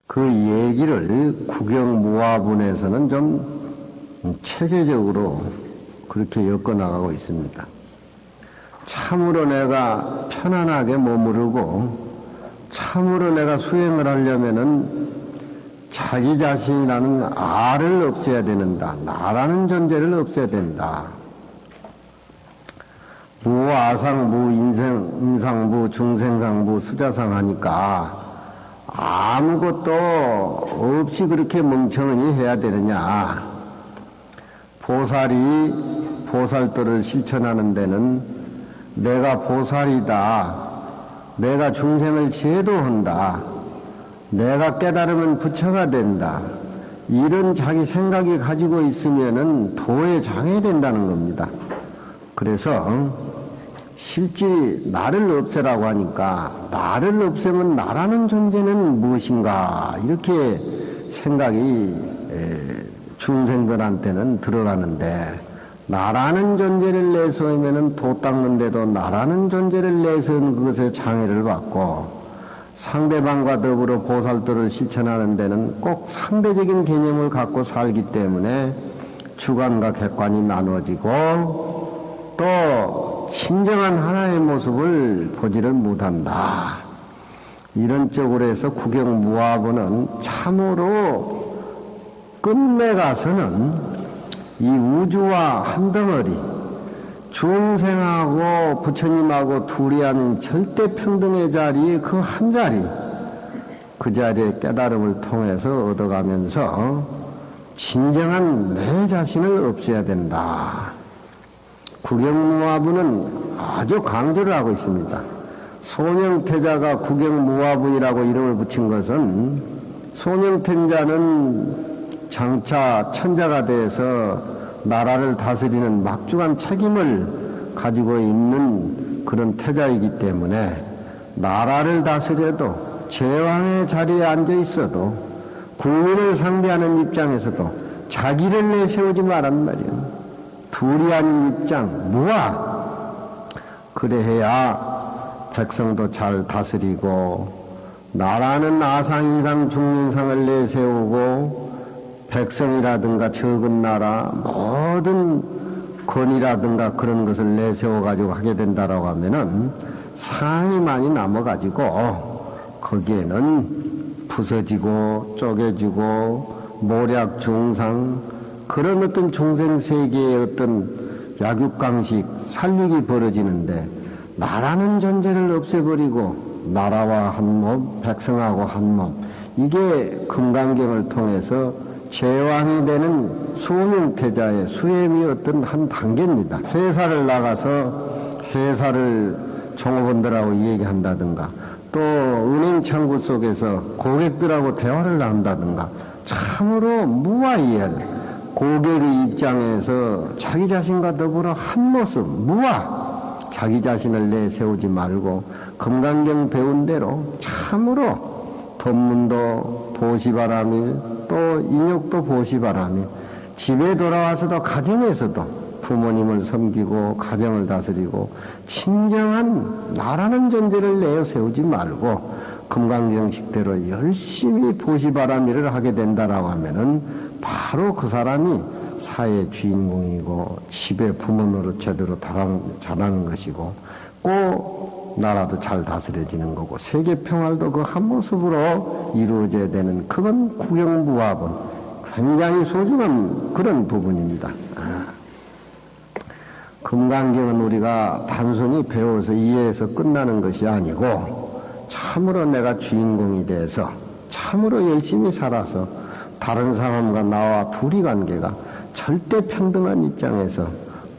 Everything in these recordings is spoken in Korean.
그 얘기를 국영무화본에서는 좀 체계적으로 그렇게 엮어나가고 있습니다. 참으로 내가 편안하게 머무르고 참으로 내가 수행을 하려면은 자기 자신이라는 아를 없애야 되는다. 나라는 존재를 없애야 된다. 무아상, 무인상, 중생상, 무수자상 하니까 아무것도 없이 그렇게 멍청하니 해야 되느냐. 보살이 보살도를 실천하는 데는 내가 보살이다. 내가 중생을 제도한다. 내가 깨달으면 부처가 된다. 이런 자기 생각이 가지고 있으면은 도에 장애된다는 겁니다. 그래서 실제 나를 없애라고 하니까 나를 없애면 나라는 존재는 무엇인가 이렇게 생각이 중생들한테는 들어가는데 나라는 존재를 내세우면은 도 닦는데도 나라는 존재를 내세운 그것에 장애를 받고 상대방과 더불어 보살도를 실천하는 데는 꼭 상대적인 개념을 갖고 살기 때문에 주관과 객관이 나누어지고 또 진정한 하나의 모습을 보지를 못한다. 이런 쪽으로 해서 국영무화본은 참으로 끝내 가서는 이 우주와 한 덩어리 중생하고 부처님하고 둘이 하는 절대 평등의 자리 그 한 자리 그 자리의 깨달음을 통해서 얻어가면서 진정한 내 자신을 없애야 된다. 국영무화본은 아주 강조를 하고 있습니다. 소명태자가 국영무화본이라고 이름을 붙인 것은 소명태자는 장차 천자가 돼서 나라를 다스리는 막중한 책임을 가지고 있는 그런 태자이기 때문에 나라를 다스려도 제왕의 자리에 앉아 있어도 국민을 상대하는 입장에서도 자기를 내세우지 말란 말이에요. 둘이 아닌 입장, 무아. 그래야 백성도 잘 다스리고 나라는 아상인상 중인상을 내세우고 백성이라든가 적은 나라 모든 권위라든가 그런 것을 내세워가지고 하게 된다라고 하면은 상이 많이 남아가지고 거기에는 부서지고 쪼개지고 모략 중상 그런 어떤 중생 세계의 어떤 약육강식 살육이 벌어지는데 나라는 존재를 없애버리고 나라와 한 몸, 백성하고 한 몸 이게 금강경을 통해서 제왕이 되는 소명태자의 수행이 어떤 한 단계입니다. 회사를 나가서 회사를 종업원들하고 얘기한다든가 또 은행 창구 속에서 고객들하고 대화를 한다든가 참으로 무아이엘 고객의 입장에서 자기 자신과 더불어 한 모습 무아 자기 자신을 내세우지 말고 금강경 배운 대로 참으로 법문도 보시바라밀 또 인욕도 보시바라밀 집에 돌아와서도 가정에서도 부모님을 섬기고 가정을 다스리고 진정한 나라는 존재를 내세우지 말고 금강경식대로 열심히 보시바라밀을 하게 된다라고 하면은 바로 그 사람이 사회 주인공이고 집에 부모 노릇 제대로 잘하는 것이고 꼭 나라도 잘 다스려지는 거고 세계 평화도 그 한 모습으로 이루어져야 되는 그건 국영무화본 굉장히 소중한 그런 부분입니다. 금강경은 우리가 단순히 배워서 이해해서 끝나는 것이 아니고 참으로 내가 주인공이 돼서 참으로 열심히 살아서 다른 사람과 나와 둘이 관계가 절대 평등한 입장에서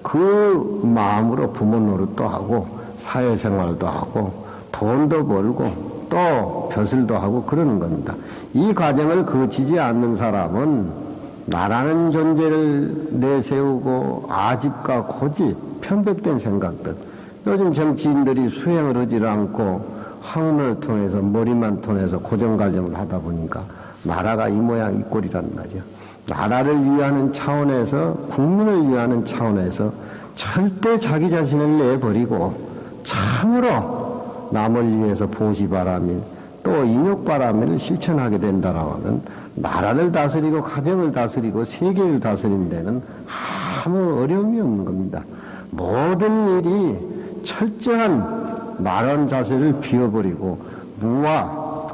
그 마음으로 부모 노릇도 하고 사회생활도 하고 돈도 벌고 또 벼슬도 하고 그러는 겁니다. 이 과정을 거치지 않는 사람은 나라는 존재를 내세우고 아집과 고집, 편백된 생각들 요즘 정치인들이 수행을 하지 않고 학문을 통해서 머리만 통해서 고정관념을 하다 보니까 나라가 이 모양 이 꼴이란 말이야. 나라를 위하는 차원에서 국민을 위하는 차원에서 절대 자기 자신을 내버리고 참으로 남을 위해서 보시바라밀 또 인욕바람을 실천하게 된다라고 하면 나라를 다스리고 가정을 다스리고 세계를 다스리는 데는 아무 어려움이 없는 겁니다. 모든 일이 철저한 나란 자세를 비워버리고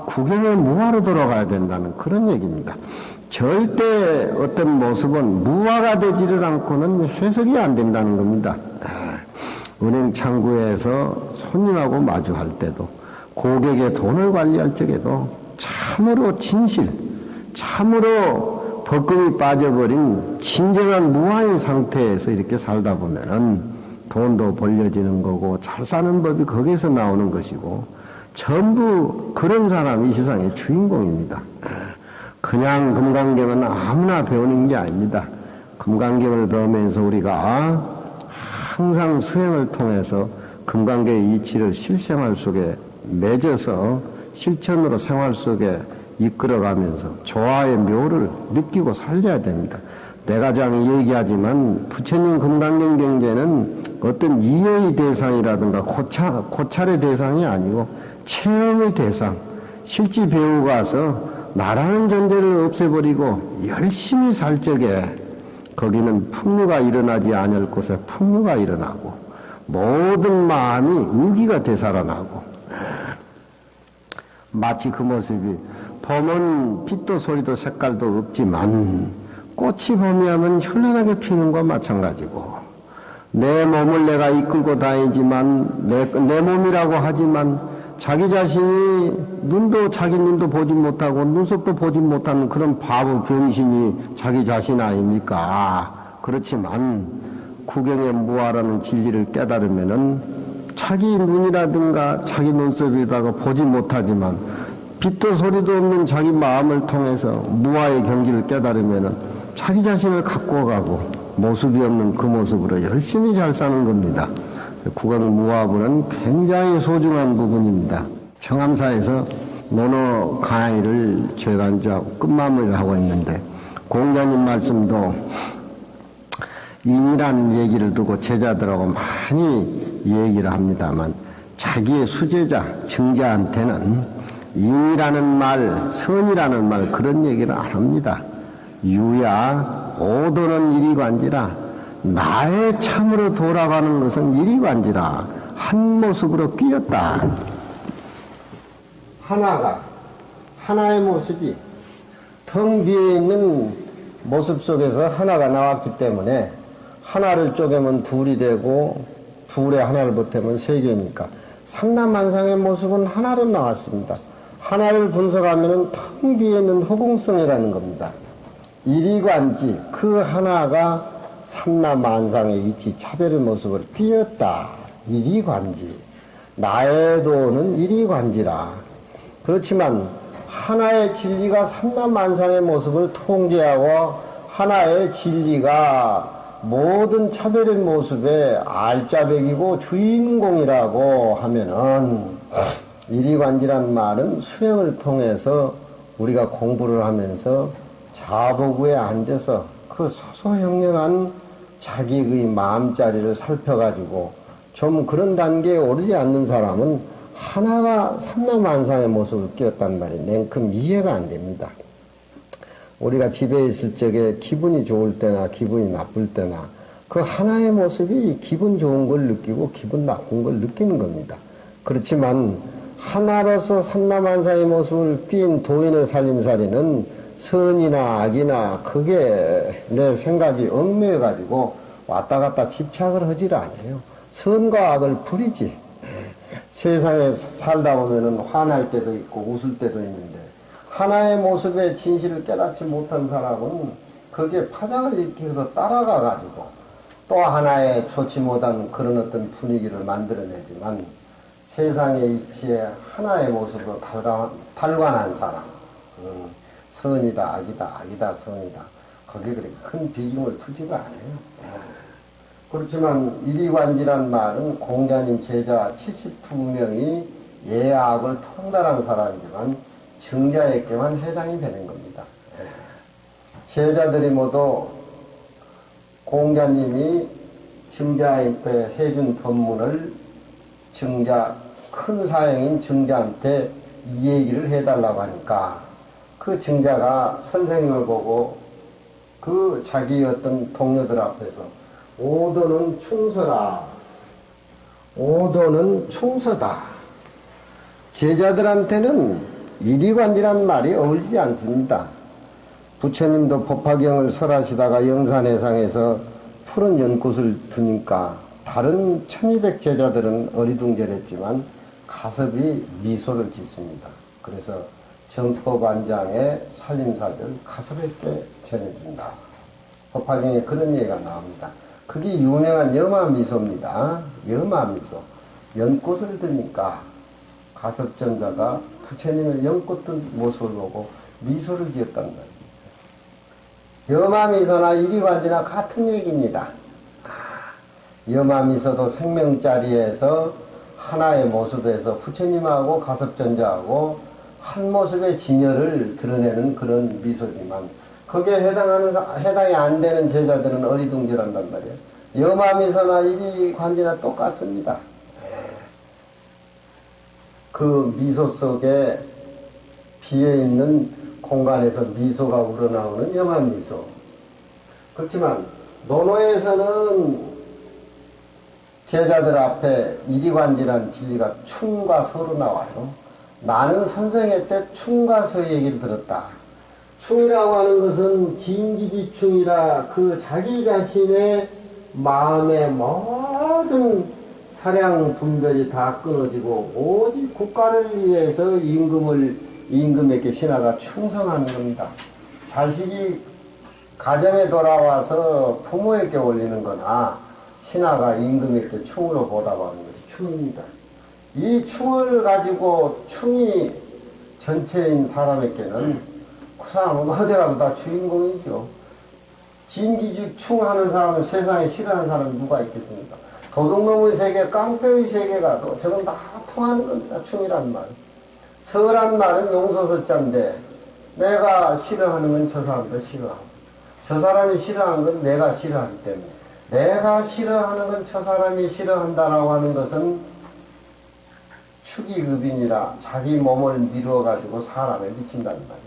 구경의 무화로 돌아가야 된다는 그런 얘기입니다. 절대 어떤 모습은 무화가 되지를 않고는 해석이 안 된다는 겁니다. 은행 창구에서 손님하고 마주할 때도 고객의 돈을 관리할 적에도 참으로 진실, 참으로 벌금이 빠져버린 진정한 무아인 상태에서 이렇게 살다 보면은 돈도 벌려지는 거고 잘 사는 법이 거기서 나오는 것이고 전부 그런 사람이 이 세상의 주인공입니다. 그냥 금강경은 아무나 배우는 게 아닙니다. 금강경을 배우면서 우리가 항상 수행을 통해서 금강경의 이치를 실생활 속에 맺어서 실천으로 생활 속에 이끌어가면서 조화의 묘를 느끼고 살려야 됩니다. 내가 장 얘기하지만 부처님 금강경 경제는 어떤 이해의 대상이라든가 고찰의 대상이 아니고 체험의 대상, 실제 배우고 가서 나라는 존재를 없애버리고 열심히 살 적에 거기는 풍류가 일어나지 않을 곳에 풍류가 일어나고 모든 마음이 의기가 되살아나고 마치 그 모습이 봄은 빛도 소리도 색깔도 없지만 꽃이 봄이 하면 현란하게 피는 것과 마찬가지고 내 몸을 내가 이끌고 다니지만 내 몸이라고 하지만 자기 자신이 자기 눈도 보지 못하고 눈썹도 보지 못하는 그런 바보 병신이 자기 자신 아닙니까? 그렇지만 구경의 무아라는 진리를 깨달으면은 자기 눈이라든가 자기 눈썹이라고 보지 못하지만 빛도 소리도 없는 자기 마음을 통해서 무아의 경지를 깨달으면은 자기 자신을 갖고 가고 모습이 없는 그 모습으로 열심히 잘 사는 겁니다. 구강무화부는 굉장히 소중한 부분입니다. 청암사에서 논어 강의를 제가 이제 끝마무리를 하고 있는데 공자님 말씀도 인이라는 얘기를 두고 제자들하고 많이 얘기를 합니다만 자기의 수제자, 증자한테는 인이라는 말, 선이라는 말 그런 얘기를 안 합니다. 유야 오도는 이리관지라 나의 참으로 돌아가는 것은 이리관지라 한 모습으로 끼었다. 하나의 모습이 텅 비어있는 모습 속에서 하나가 나왔기 때문에 하나를 쪼개면 둘이 되고 둘에 하나를 보태면 세 개니까 삼라만상의 모습은 하나로 나왔습니다. 하나를 분석하면 텅 비어있는 허공성이라는 겁니다. 이리관지 그 하나가 삼라만상의 이치 차별의 모습을 띄었다. 이리관지 나의 도는 이리관지라. 그렇지만 하나의 진리가 삼라만상의 모습을 통제하고 하나의 진리가 모든 차별의 모습의 알짜배기고 주인공이라고 하면은 이리관지란 말은 수행을 통해서 우리가 공부를 하면서 자보구에 앉아서 그 소소영령한 자기의 마음자리를 살펴가지고 좀 그런 단계에 오르지 않는 사람은 하나가 삼라만상의 모습을 띄었단 말이 냉큼 이해가 안 됩니다. 우리가 집에 있을 적에 기분이 좋을 때나 기분이 나쁠 때나 그 하나의 모습이 기분 좋은 걸 느끼고 기분 나쁜 걸 느끼는 겁니다. 그렇지만 하나로서 삼라만상의 모습을 띈 도인의 살림살이는 선이나 악이나 그게 내 생각이 얽매여가지고 왔다 갔다 집착을 하질 않아요. 선과 악을 부리지. 세상에 살다 보면은 화날 때도 있고 웃을 때도 있는데 하나의 모습의 진실을 깨닫지 못한 사람은 거기에 파장을 일으켜서 따라가가지고 또 하나의 좋지 못한 그런 어떤 분위기를 만들어내지만 세상의 이치에 하나의 모습으로 달관한 사람, 선이다 악이다 악이다 선이다 거기에 그렇게 큰 비중을 두지가 않아요. 그렇지만 이리관지란 말은 공자님 제자 72명이 예악을 통달한 사람이지만 증자에게만 해당이 되는 겁니다. 제자들이 모두 공자님이 증자한테 해준 법문을 큰 사형인 증자한테 이 얘기를 해달라고 하니까 그 증자가 선생님을 보고 그 자기 어떤 동료들 앞에서 오도는 충서라. 오도는 충서다. 제자들한테는 이리관지란 말이 어울리지 않습니다. 부처님도 법화경을 설하시다가 영산회상에서 푸른 연꽃을 두니까 다른 1200 제자들은 어리둥절했지만 가섭이 미소를 짓습니다. 그래서 정법안장의 살림사절 가섭에게 전해준다. 법화경에 그런 얘기가 나옵니다. 그게 유명한 여마미소입니다. 여마미소. 연꽃을 드니까 가섭전자가 부처님의 연꽃 든 모습을 보고 미소를 지었단 말입니다. 여마미소나 이리관지나 같은 얘기입니다. 여마미소도 생명자리에서 하나의 모습에서 부처님하고 가섭전자하고 한 모습의 진열을 드러내는 그런 미소지만 거기에 해당이 안 되는 제자들은 어리둥절한단 말이에요. 여마미소나 이리관지나 똑같습니다. 그 미소 속에 비어있는 공간에서 미소가 우러나오는 여마미소. 그렇지만 논어에서는 제자들 앞에 이리관지란 진리가 충과 서로 나와요. 나는 선생의 때 충과 서 얘기를 들었다. 충이라고 하는 것은 진기지충이라 그 자기 자신의 마음의 모든 사량 분별이 다 끊어지고 오직 국가를 위해서 임금에게 신하가 충성하는 겁니다. 자식이 가정에 돌아와서 부모에게 올리는 거나 신하가 임금에게 충으로 보답하는 것이 충입니다. 이 충을 가지고 충이 전체인 사람에게는 그 사람은 어디 가도 다 주인공이죠. 진기직 충하는 사람은 세상에 싫어하는 사람이 누가 있겠습니까? 도둑놈의 세계, 깡패의 세계 가도 저건 다 통하는 겁니다. 충이란 말. 서란 말은 용서서자인데 내가 싫어하는 건 저 사람도 싫어하고 저 사람이 싫어하는 건 내가 싫어하기 때문에 내가 싫어하는 건 저 사람이 싫어한다라고 하는 것은 축이급인이라 자기 몸을 미루어 가지고 사람에 미친다는 말이에요.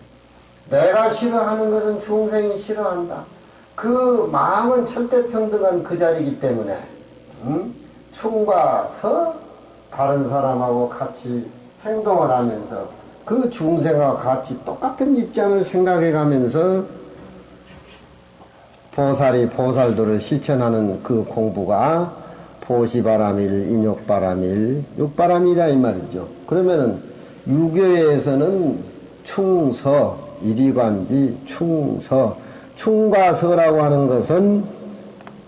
내가 싫어하는 것은 중생이 싫어한다. 그 마음은 철대평등한 그 자리이기 때문에 충과 서 다른 사람하고 같이 행동을 하면서 그 중생과 같이 똑같은 입장을 생각해 가면서 보살도를 실천하는 그 공부가 보시바람일, 인욕바람일, 육바람이라 이 말이죠. 그러면은 유교에서는 충서, 이리관지, 충서, 충과 서라고 하는 것은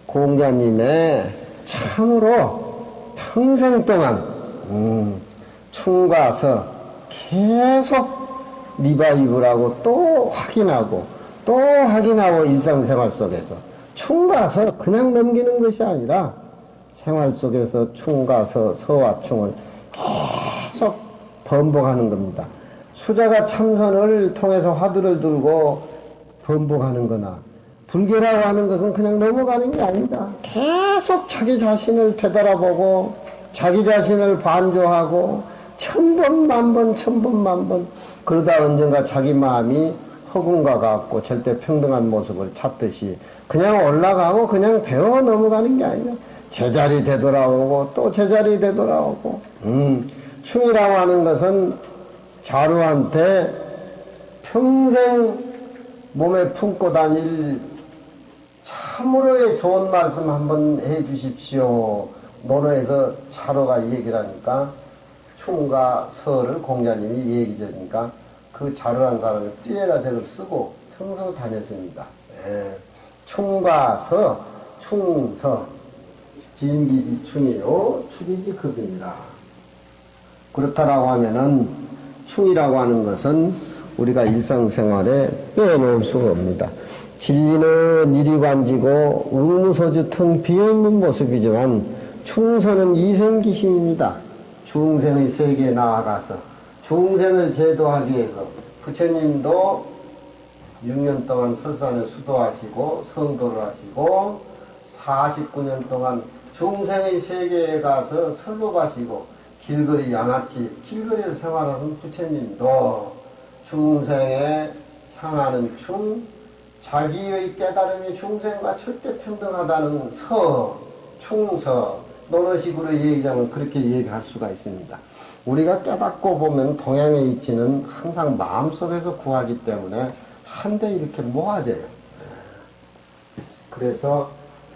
공자님의 참으로 평생 동안 충과 서 계속 리바이브라고 또 확인하고 일상생활 속에서 충과 서 그냥 넘기는 것이 아니라 생활 속에서 충과 서와 충을 계속 번복하는 겁니다. 수자가 참선을 통해서 화두를 들고 번복하는 거나 불교라고 하는 것은 그냥 넘어가는 게 아니다. 계속 자기 자신을 되돌아보고 자기 자신을 반조하고 천번 만번 그러다 언젠가 자기 마음이 허군과 같고 절대 평등한 모습을 찾듯이 그냥 올라가고 그냥 배워 넘어가는 게 아니라 제자리 되돌아오고 또 제자리 되돌아오고 충이라고 하는 것은 자루한테 평생 몸에 품고 다닐 참으로의 좋은 말씀 한번 해 주십시오. 논어에서 자루가 이 얘기를 하니까 충과 서를 공자님이 얘기 주니까 그 자루한 사람을 뒤에다 저걸 쓰고 평소 다녔습니다. 충과 서, 충서, 진기지 충이요, 축이지 급이니라. 그렇다라고 하면은 충이라고 하는 것은 우리가 일상생활에 빼놓을 수가 없습니다. 진리는 이리관지고 의무소주 텅 비어있는 모습이지만 충서는 이생기심입니다. 중생의 세계에 나아가서 중생을 제도하기 위해서 부처님도 6년 동안 설산에 수도하시고 성도를 하시고 49년 동안 중생의 세계에 가서 설법하시고 길거리 양아치, 길거리에서 생활하는 부처님도 중생에 향하는 자기의 깨달음이 중생과 절대 평등하다는 충서, 논어식으로 얘기하면 그렇게 얘기할 수가 있습니다. 우리가 깨닫고 보면 동양의 이치는 항상 마음속에서 구하기 때문에 한데 이렇게 모아져요. 그래서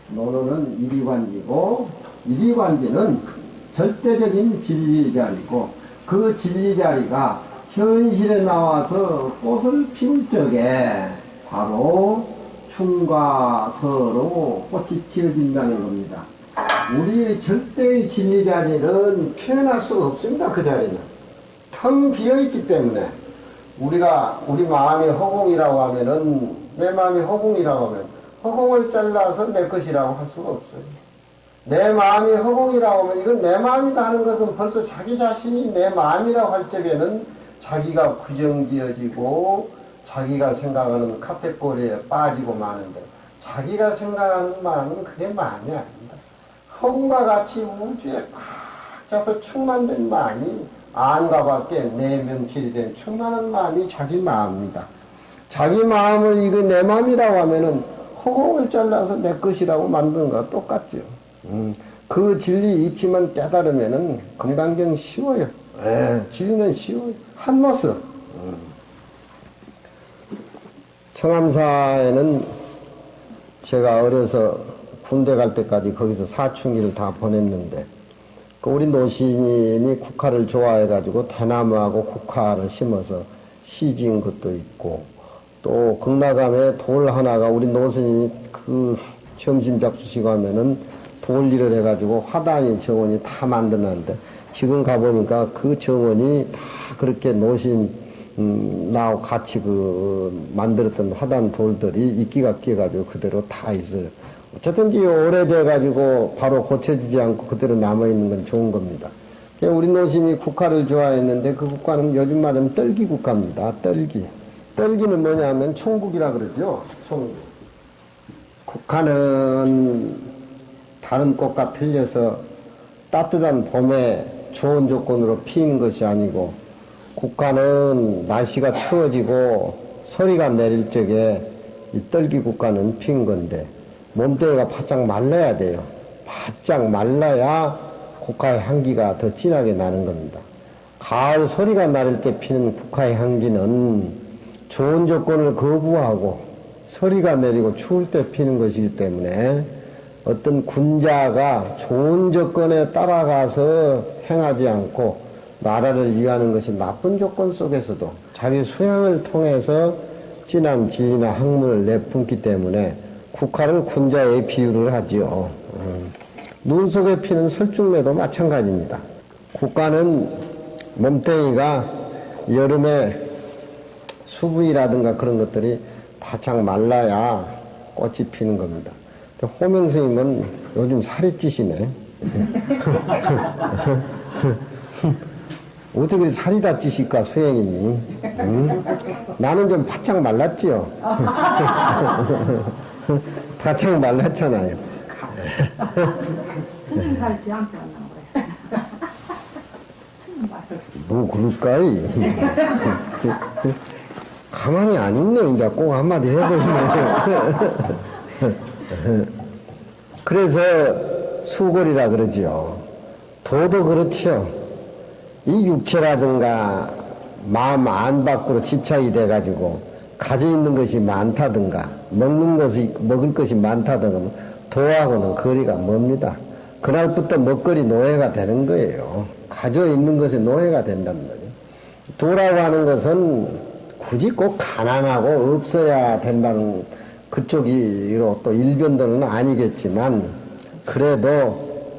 논어는 이리관지고, 이리관지는 절대적인 진리자리고, 그 진리자리가 현실에 나와서 꽃을 피울 적에 바로 춤과 서로 꽃이 피어진다는 겁니다. 우리의 절대의 진리자리는 표현할 수가 없습니다. 그 자리는 텅 비어있기 때문에 우리 마음이 허공이라고 하면은, 내 마음이 허공이라고 하면 허공을 잘라서 내 것이라고 할 수가 없어요. 내 마음이 허공이라고 하면 이건 내 마음이다 하는 것은 벌써 자기 자신이 내 마음이라고 할 적에는 자기가 부정지어지고 자기가 생각하는 카테고리에 빠지고 마는데, 자기가 생각하는 마음은 그게 마음이 아닙니다. 허공과 같이 우주에 꽉 차서 충만된 마음이, 안과 밖에 내면칠이 된 충만한 마음이 자기 마음입니다. 자기 마음을 이거 내 마음이라고 하면은 허공을 잘라서 내 것이라고 만드는 거와 똑같죠. 그 진리 이치만 깨달으면은 금강경 쉬워요. 진리는 쉬워요. 한 모습. 청암사에는 제가 어려서 군대 갈 때까지 거기서 사춘기를 다 보냈는데, 우리 노시님이 국화를 좋아해가지고 대나무하고 국화를 심어서 시진 것도 있고, 또 극락암에 돌 하나가 우리 노스님이 그 점심 잡수시고 하면은 돌일을 해가지고 화단이 정원이 다 만들었는데, 지금 가보니까 그 정원이 다 그렇게 노심 나하고 같이 만들었던 화단 돌들이 이끼가 끼어가지고 그대로 다 있어요. 어쨌든지 오래돼가지고 바로 고쳐지지 않고 그대로 남아있는 건 좋은 겁니다. 우리 노심이 국화를 좋아했는데, 그 국화는 요즘 말하면 떨기 국화입니다. 떨기. 떨기는 뭐냐 하면 총국이라 그러죠. 총국. 국화는 다른 꽃과 틀려서 따뜻한 봄에 좋은 조건으로 피는 것이 아니고, 국화는 날씨가 추워지고 서리가 내릴 적에 이 떨기 국화는 핀 건데, 몸뚱이가 바짝 말라야 돼요. 바짝 말라야 국화의 향기가 더 진하게 나는 겁니다. 가을 서리가 나릴 때 피는 국화의 향기는 좋은 조건을 거부하고 서리가 내리고 추울 때 피는 것이기 때문에, 어떤 군자가 좋은 조건에 따라가서 행하지 않고 나라를 위하는 것이 나쁜 조건 속에서도 자기 수양을 통해서 진한 진리나 학문을 내뿜기 때문에 국화를 군자에 비유를 하지요. 눈 속에 피는 설중매도 마찬가지입니다. 국화는 몸뚱이가 여름에 수분이라든가 그런 것들이 바짝 말라야 꽃이 피는 겁니다. 호명스님은 요즘 살이 찌시네. 어떻게 살이 다 찌실까, 수행이니? 응? 나는 좀 바짝 말랐지요. 바짝 말랐잖아요. 살지 않게 한다고 그래. 뭐 그럴까이? 가만히 안 있네. 이제 꼭 한마디 해보시면. 그래서 수골이라 그러지요. 도도 그렇지요. 이 육체라든가 마음 안 밖으로 집착이 돼가지고 가져 있는 것이 많다든가 먹을 것이 많다든가 도하고는 거리가 멉니다. 그날부터 먹거리 노예가 되는 거예요. 가져 있는 것이 노예가 된단 말이에요. 도라고 하는 것은 굳이 꼭 가난하고 없어야 된다는 그쪽으로 또 일변도는 아니겠지만, 그래도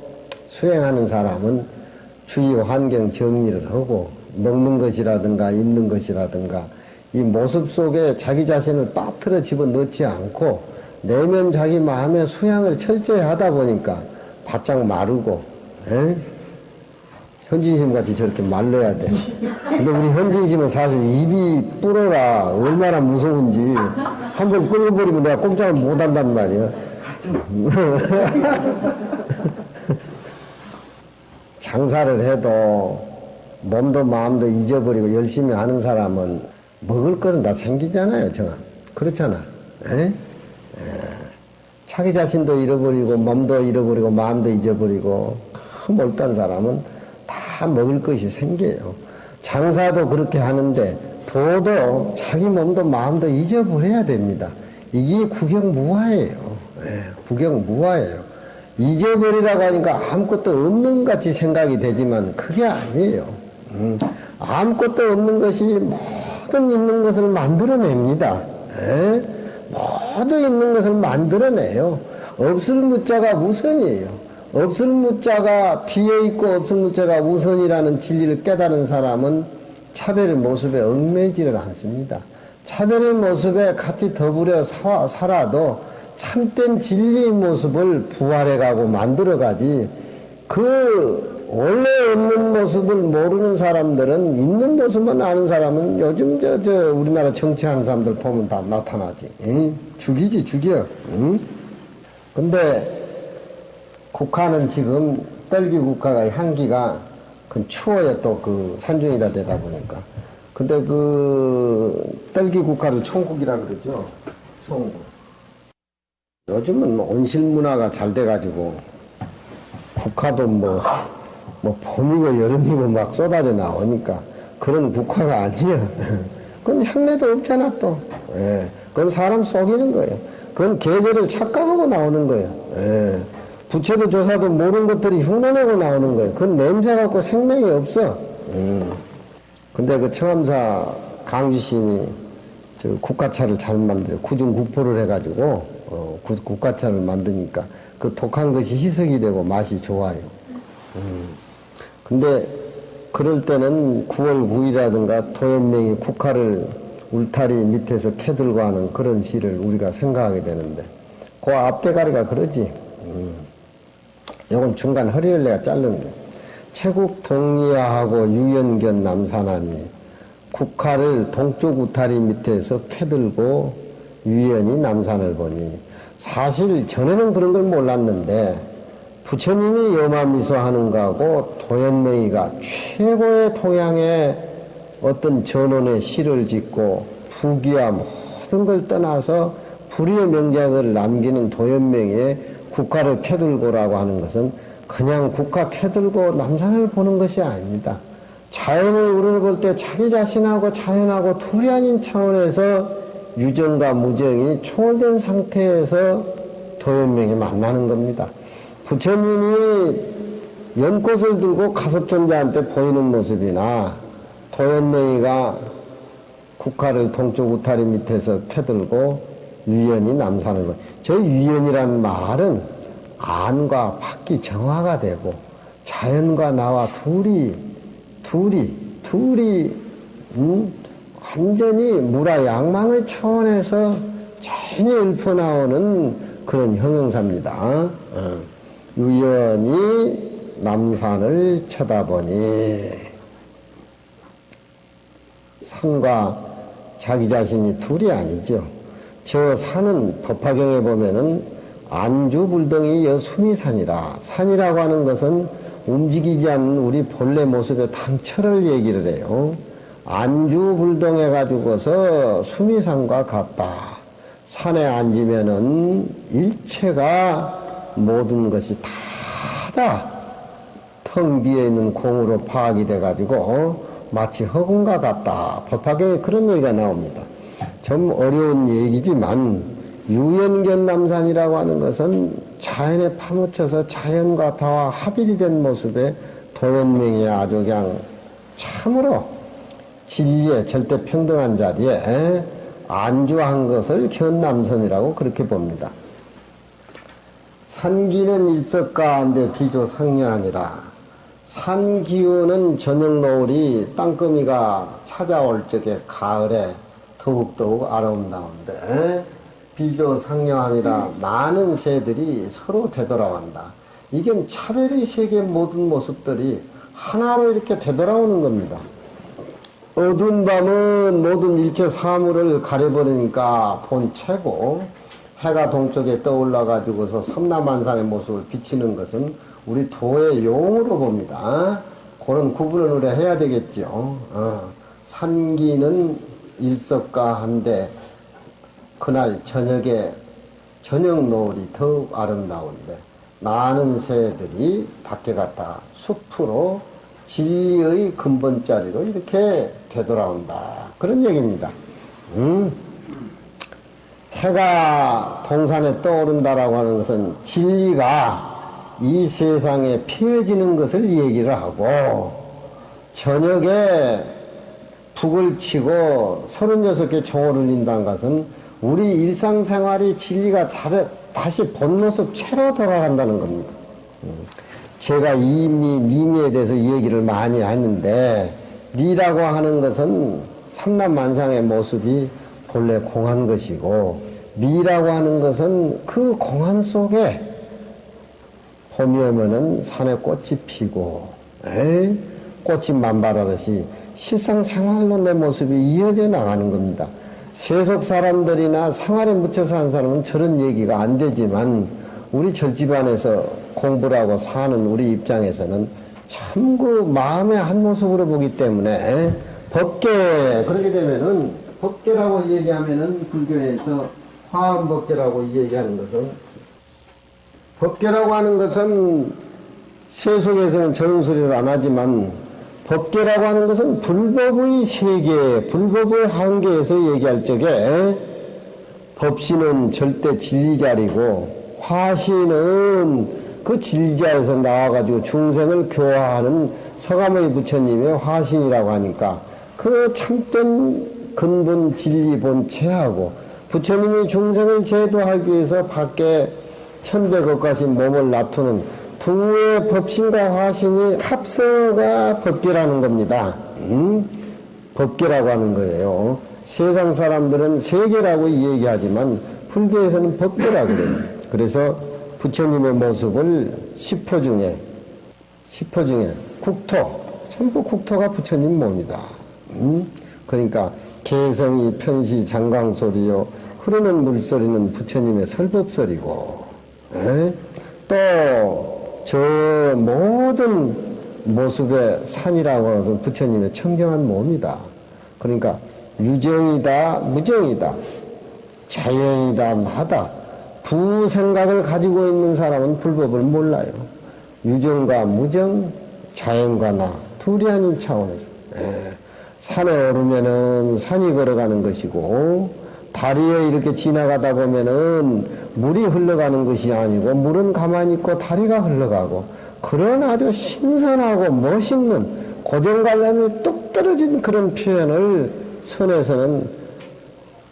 수행하는 사람은 주위 환경 정리를 하고 먹는 것이라든가 입는 것이라든가 이 모습 속에 자기 자신을 빠뜨려 집어넣지 않고 내면 자기 마음의 수양을 철저히 하다 보니까 바짝 마르고, 현진심 같이 저렇게 말라야 돼. 근데 우리 현진심은 사실 입이 불어라 얼마나 무서운지 한번 끊어버리면 내가 꼼짝을 못한단 말이야. 장사를 해도 몸도 마음도 잊어버리고 열심히 하는 사람은 먹을 것은 다 생기잖아요, 정아. 그렇잖아. 에? 자기 자신도 잃어버리고 몸도 잃어버리고 마음도 잊어버리고 큰 몰두한 사람은 다 먹을 것이 생겨요. 장사도 그렇게 하는데 도도 자기 몸도 마음도 잊어버려야 됩니다. 이게 구경무화예요. 구경무화예요. 잊어버리라고 하니까 아무것도 없는 같이 생각이 되지만 그게 아니에요. 아무것도 없는 것이 모든 있는 것을 만들어냅니다. 모두 있는 것을 만들어내요. 없을 무자가 우선이에요. 없을 무자가 비어있고 없을 무자가 우선이라는 진리를 깨달은 사람은 차별의 모습에 얽매이지를 않습니다. 차별의 모습에 같이 더불어 살아도 참된 진리의 모습을 부활해가고 만들어가지, 그 원래 없는 모습을 모르는 사람들은 있는 모습만 아는 사람은 요즘 우리나라 정치하는 사람들 보면 다 나타나지. 죽이지, 죽여. 근데 국화는 지금 떨기 국화가 향기가 추워요. 또 그 산중이다 되다 보니까. 근데 그 떨기 국화를 총국이라 그러죠. 총국. 요즘은 온실 문화가 잘 돼가지고 국화도 뭐 봄이고 여름이고 막 쏟아져 나오니까 그런 국화가 아니야. 그건 향내도 없잖아 또. 그건 사람 속이는 거예요. 그건 계절을 착각하고 나오는 거예요. 부채도 조사도 모르는 것들이 흉내내고 나오는 거예요. 그건 냄새 갖고 생명이 없어. 근데 그 청암사 강주심이 저 국화차를 잘 만들어 구중구포를 해가지고 국화차를 만드니까 그 독한 것이 희석이 되고 맛이 좋아요. 근데 그럴 때는 9월 9일이라든가 도연명이 국화를 울타리 밑에서 캐들고 하는 그런 시를 우리가 생각하게 되는데 그 앞대가리가 그러지. 요건 중간 허리를 내가 자른 게 채국 동리하고 유연견 남산하니 국화를 동쪽 울타리 밑에서 캐들고 유연히 남산을 보니, 사실 전에는 그런 걸 몰랐는데 부처님이 여마미소 하는 거하고 도연명이가 최고의 동양의 어떤 전원의 시를 짓고 부귀와 모든 걸 떠나서 불의의 명작을 남기는 도연명의 국화를 캐들고라고 하는 것은 그냥 국화 캐들고 남산을 보는 것이 아닙니다. 자연을 우러러 볼 때 자기 자신하고 자연하고 둘이 아닌 차원에서 유정과 무정이 초월된 상태에서 도연명이 만나는 겁니다. 부처님이 연꽃을 들고 가섭존자한테 보이는 모습이나 도연명이가 국화를 동쪽 울타리 밑에서 캐들고 유연히 남산을 보는, 저 유연이란 말은 안과 밖이 정화가 되고 자연과 나와 둘이 완전히 무라양망의 차원에서 전혀 읊어나오는 그런 형용사입니다. 유연히 남산을 쳐다보니, 산과 자기 자신이 둘이 아니죠. 저 산은 법화경에 보면은 안주불덩이 여수미산이라, 산이라고 하는 것은 움직이지 않는 우리 본래 모습의 당처를 얘기를 해요. 안주불동해 가지고서 수미산과 같다. 산에 앉으면은 일체가 모든 것이 다다 텅 비어있는 공으로 파악이 돼가지고 마치 허공과 같다. 법화경에 그런 얘기가 나옵니다. 좀 어려운 얘기지만 유연견남산이라고 하는 것은 자연에 파묻혀서 자연과 다와 합일이 된 모습의 도연명이 아주 그냥 참으로 진리의 절대 평등한 자리에 안주한 것을 견남선이라고 그렇게 봅니다. 산기는 일석가한데 비조 상려하니라. 산 기운은 저녁 노을이 땅거미가 찾아올 적에 가을에 더욱더욱 아름다운데 비조 상려하니라. 많은 새들이 서로 되돌아간다. 이게 차별의 세계 모든 모습들이 하나로 이렇게 되돌아오는 겁니다. 어두운 밤은 모든 일체 사물을 가려버리니까 본체고, 해가 동쪽에 떠올라 가지고서 삼라만상의 모습을 비치는 것은 우리 도의 용으로 봅니다. 그런 구분을 우리가 해야 되겠죠. 산기는 일석가한데 그날 저녁에 저녁 노을이 더욱 아름다운데 많은 새들이 밖에 갔다 숲으로 진리의 근본자리로 이렇게 되돌아온다. 그런 얘기입니다. 해가 동산에 떠오른다라고 하는 것은 진리가 이 세상에 피어지는 것을 얘기를 하고, 저녁에 북을 치고 36개 종을 울린다는 것은 우리 일상생활이 진리가 다시 본모습체로 돌아간다는 겁니다. 제가 이미 니미에 대해서 얘기를 많이 했는데, 니라고 하는 것은 삼남만상의 모습이 본래 공한 것이고, 미라고 하는 것은 그 공한 속에 봄이 오면은 산에 꽃이 피고, 꽃이 만발하듯이 실상생활로 내 모습이 이어져 나가는 겁니다. 세속 사람들이나 생활에 묻혀서 한 사람은 저런 얘기가 안 되지만, 우리 절집안에서 공부를 하고 사는 우리 입장에서는 참 그 마음의 한 모습으로 보기 때문에, 법계, 그렇게 되면은, 법계라고 얘기하면은 불교에서 화엄법계라고 얘기하는 것은, 법계라고 하는 것은 세속에서는 저런 소리를 안 하지만, 법계라고 하는 것은 불법의 세계, 불법의 한계에서 얘기할 적에, 법신은 절대 진리자리고, 화신은 그 진리자에서 나와가지고 중생을 교화하는 서감의 부처님의 화신이라고 하니까, 그 참된 근본 진리 본체하고, 부처님이 중생을 제도하기 위해서 밖에 천배것가신 몸을 놔두는 부의 법신과 화신이 합서가 법계라는 겁니다. 법계라고 하는 거예요. 세상 사람들은 세계라고 얘기하지만 불교에서는 법계라고 그래요. 그래서 부처님의 모습을 10호 중에 국토, 전부 국토가 부처님 몸이다. 그러니까 개성이 편시 장강소리요, 흐르는 물소리는 부처님의 설법소리고, 또 저 모든 모습의 산이라고 하는 것은 부처님의 청정한 몸이다. 그러니까 유정이다, 무정이다, 자연이다, 나다. 두 생각을 가지고 있는 사람은 불법을 몰라요. 유정과 무정, 자연과 나, 둘이 아닌 차원에서. 산에 오르면은 산이 걸어가는 것이고, 다리에 이렇게 지나가다 보면은 물이 흘러가는 것이 아니고, 물은 가만히 있고 다리가 흘러가고, 그런 아주 신선하고 멋있는 고정관념이 뚝 떨어진 그런 표현을 선에서는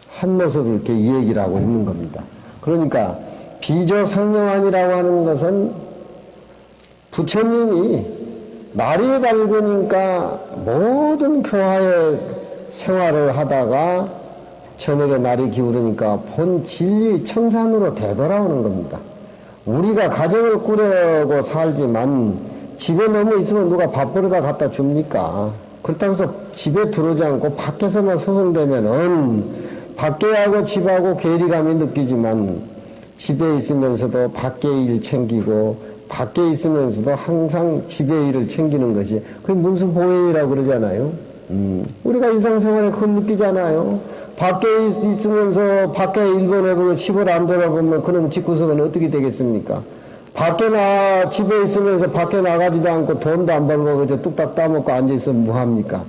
한 모습을 이렇게 얘기를 하고 있는 겁니다. 그러니까 비조상용안이라고 하는 것은 부처님이 날이 밝으니까 모든 교화의 생활을 하다가 저녁에 날이 기울으니까 본 진리 청산으로 되돌아오는 겁니다. 우리가 가정을 꾸려고 살지만 집에 너무 있으면 누가 밥벌어다 갖다 줍니까? 그렇다고 해서 집에 들어오지 않고 밖에서만 소송되면은 밖에하고 집하고 괴리감이 느끼지만, 집에 있으면서도 밖의 일 챙기고 밖에 있으면서도 항상 집의 일을 챙기는 것이 그게 문수보행이라고 그러잖아요. 우리가 일상생활에 그걸 느끼잖아요. 밖에 있으면서 밖에 일본해보고 집을 안 돌아보면 그놈 집구석은 어떻게 되겠습니까? 집에 있으면서 밖에 나가지도 않고 돈도 안 벌고 그저 뚝딱 따먹고 앉아있으면 뭐합니까?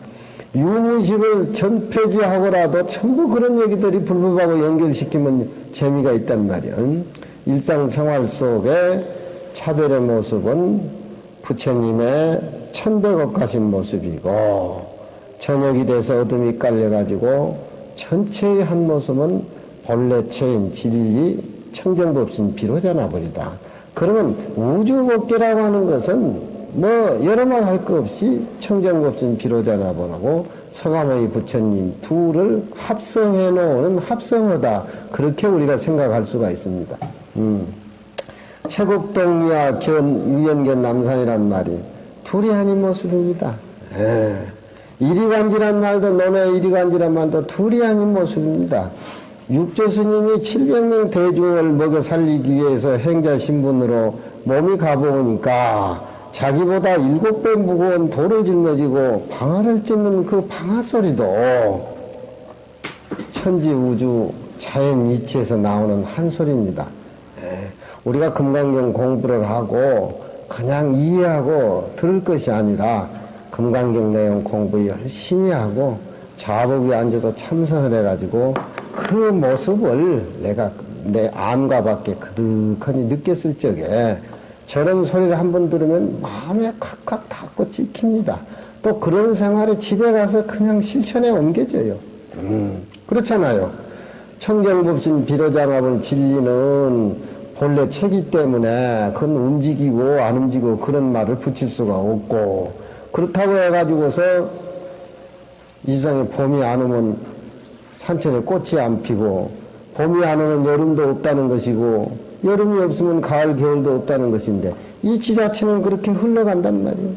유무식을 전폐지하고라도 전부 그런 얘기들이 불법하고 연결시키면 재미가 있단 말이야. 일상생활 속에 차별의 모습은 부처님의 천백억가신 모습이고, 저녁이 돼서 어둠이 깔려가지고 전체의 한 모습은 본래체인 진리 청정법신 비로자나 버리다. 그러면 우주법계라고 하는 것은 뭐 여러 말 할 거 없이 청정법신 비로자나 버리고 서감의 부처님 둘을 합성해 놓은 합성어다. 그렇게 우리가 생각할 수가 있습니다. 채국동리와 유연견 남산이란 말이 둘이 아닌 모습입니다. 이리간지란 말도, 너네 이리간지란 말도 둘이 아닌 모습입니다. 육조 스님이 700명 대중을 먹여 살리기 위해서 행자 신분으로 몸이 가보니까 자기보다 7배 무거운 돌을 짊어지고 방아를 찢는 그 방아 소리도 천지 우주 자연 이치에서 나오는 한 소리입니다. 우리가 금강경 공부를 하고 그냥 이해하고 들을 것이 아니라 금강경 내용 공부 열심히 하고 자복에 앉아서 참선을 해가지고 그 모습을 내가 내 안과 밖에 그득하니 느꼈을 적에 저런 소리를 한번 들으면 마음에 칵칵 닿고 찍힙니다. 또 그런 생활이 집에 가서 그냥 실천에 옮겨져요. 그렇잖아요. 청정법신 비로장합을 진리는 본래 체기 때문에 그건 움직이고 안 움직이고 그런 말을 붙일 수가 없고, 그렇다고 해가지고서 이 세상에 봄이 안 오면 산천에 꽃이 안 피고, 봄이 안 오면 여름도 없다는 것이고, 여름이 없으면 가을 겨울도 없다는 것인데 이치 자체는 그렇게 흘러간단 말이에요.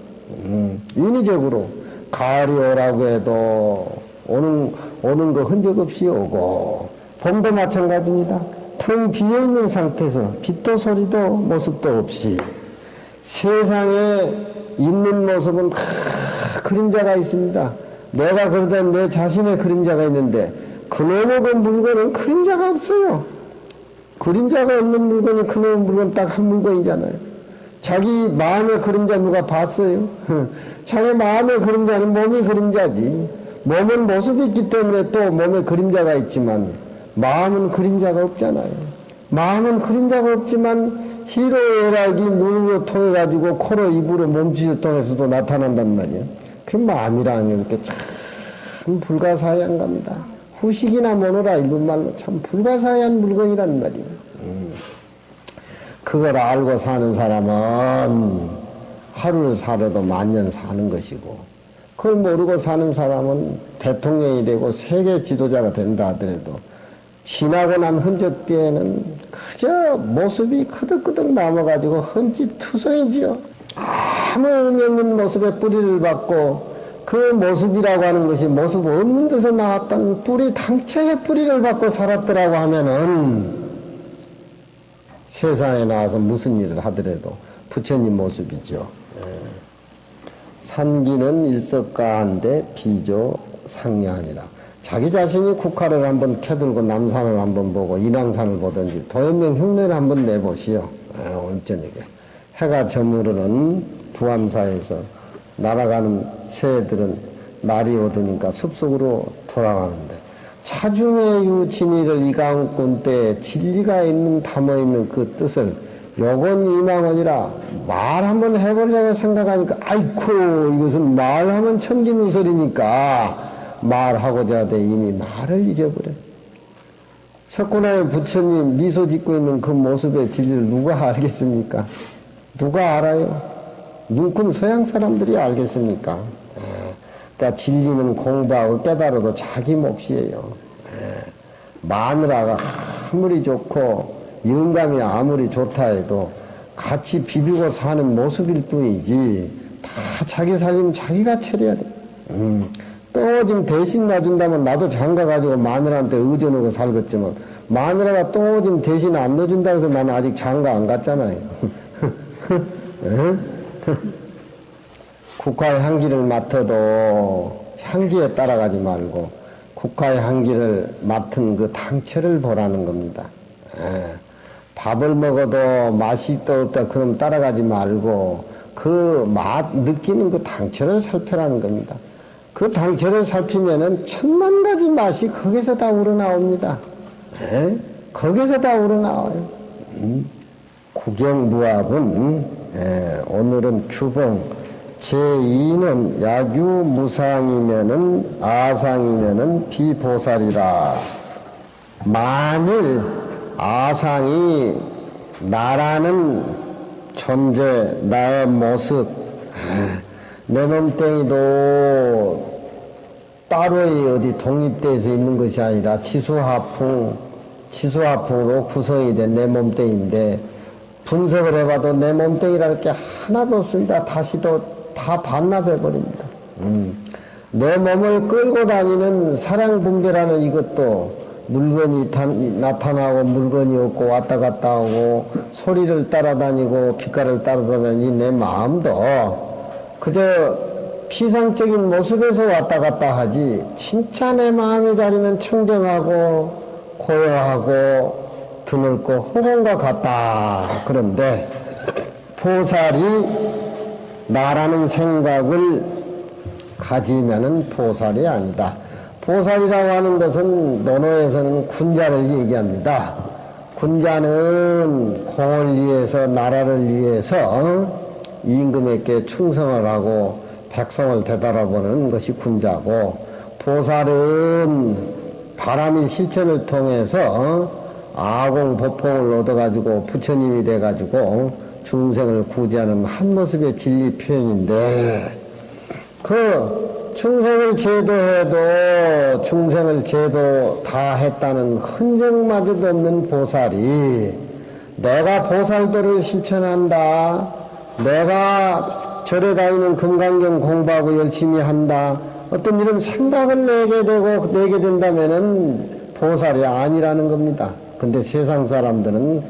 인위적으로 가을이 오라고 해도 오는 거 흔적 없이 오고, 봄도 마찬가지입니다. 텅 비어있는 상태에서 빛도 소리도 모습도 없이 세상에 있는 모습은 다 그림자가 있습니다. 내가 그러다 내 자신의 그림자가 있는데 그놈의 그 물건은 그림자가 없어요. 그림자가 없는 물건이 그놈의 물건 딱 한 물건이잖아요. 자기 마음의 그림자 누가 봤어요? 자기 마음의 그림자는 몸이 그림자지. 몸은 모습이 있기 때문에 또 몸에 그림자가 있지만 마음은 그림자가 없잖아요. 마음은 그림자가 없지만 희로애락이 눈으로 통해가지고 코로 입으로 몸짓을 통해서도 나타난단 말이에요. 그 마음이라는 게 그렇게 참 불가사의한 겁니다. 후식이나 모노라 일본말로 참 불가사의한 물건이란 말이에요. 그걸 알고 사는 사람은 하루를 살아도 만년 사는 것이고, 그걸 모르고 사는 사람은 대통령이 되고 세계 지도자가 된다 하더라도 지나고 난 흔적 뒤에는 그저 모습이 크득크득 남아가지고 흠집투성이지요. 아무 의미 없는 모습에 뿌리를 받고, 그 모습이라고 하는 것이 모습 없는 데서 나왔던 뿌리, 당초의 뿌리를 받고 살았더라고 하면은 세상에 나와서 무슨 일을 하더라도 부처님 모습이죠. 산기는 일석가한데 비조 상야하니라. 자기 자신이 국화를 한번 캐들고 남산을 한번 보고 인왕산을 보든지 도연명 흉내를 한번 내보시오. 오늘 저녁에 해가 저무르는 부암사에서 날아가는 새들은 날이 오드니까 숲속으로 돌아가는데, 차중의 유진이를 이강꾼 때 진리가 있는 담아있는 그 뜻을 요건 이망원이라 말 한번 해보려고 생각하니까 아이쿠 이것은 말하면 천기누설이니까 말하고자 돼 이미 말을 잊어버려. 석고나의 부처님 미소 짓고 있는 그 모습의 진리를 누가 알겠습니까? 누가 알아요? 눈큰 서양 사람들이 알겠습니까? 그러니까 진리는 공부하고 깨달아도 자기 몫이에요. 마누라가 아무리 좋고 영감이 아무리 좋다 해도 같이 비비고 사는 모습일 뿐이지 다 자기 살림 자기가 차려야 돼. 또 지금 대신 놔준다면 나도 장가가지고 마누라한테 의존하고 살겠지만 마누라가 또 지금 대신 안 넣어준다고 해서 나는 아직 장가 안 갔잖아요. 국화의 향기를 맡아도 향기에 따라가지 말고 국화의 향기를 맡은 그 당체를 보라는 겁니다. 밥을 먹어도 맛이 또 없다 그럼 따라가지 말고 그 맛 느끼는 그 당체를 살펴라는 겁니다. 그 당체를 살피면은 천만 가지 맛이 거기서 다 우러나옵니다. 거기서 다 우러나와요. 구경무합은 오늘은 규봉 제2는 야규무상이면은 아상이면은 비보살이라. 만일 아상이 나라는 존재, 나의 모습, 내 몸뚱이도 따로의 어디 독립돼서 있는 것이 아니라 치수하풍으로 구성이 된 내 몸뚱이인데 분석을 해봐도 내 몸뚱이랄 게 하나도 없습니다. 다시도 다 반납해버립니다. 내 몸을 끌고 다니는 사량분별하는 이것도 물건이 나타나고 물건이 없고 왔다 갔다 하고 소리를 따라다니고 빛깔을 따라다니는 내 마음도 그저 피상적인 모습에서 왔다 갔다 하지 진짜 내 마음의 자리는 청정하고 고요하고 드넓고 허공과 같다. 그런데 보살이 나라는 생각을 가지면은 보살이 아니다. 보살이라고 하는 것은 논어에서는 군자를 얘기합니다. 군자는 공을 위해서 나라를 위해서 임금에게 충성을 하고 백성을 되돌아보는 것이 군자고, 보살은 바람의 실천을 통해서 아공법공을 얻어가지고 부처님이 돼가지고 중생을 구제하는 한 모습의 진리 표현인데, 그 중생을 제도해도 중생을 제도 다 했다는 흔적마저도 없는 보살이 내가 보살도를 실천한다, 내가 절에 다니는 금강경 공부하고 열심히 한다, 어떤 이런 생각을 내게 된다면은 보살이 아니라는 겁니다. 근데 세상 사람들은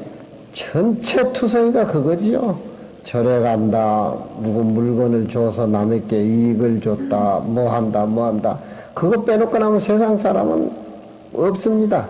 전체 투성이가 그거지요. 절에 간다, 누구 물건을 줘서 남에게 이익을 줬다, 뭐 한다. 그거 빼놓고 나면 세상 사람은 없습니다.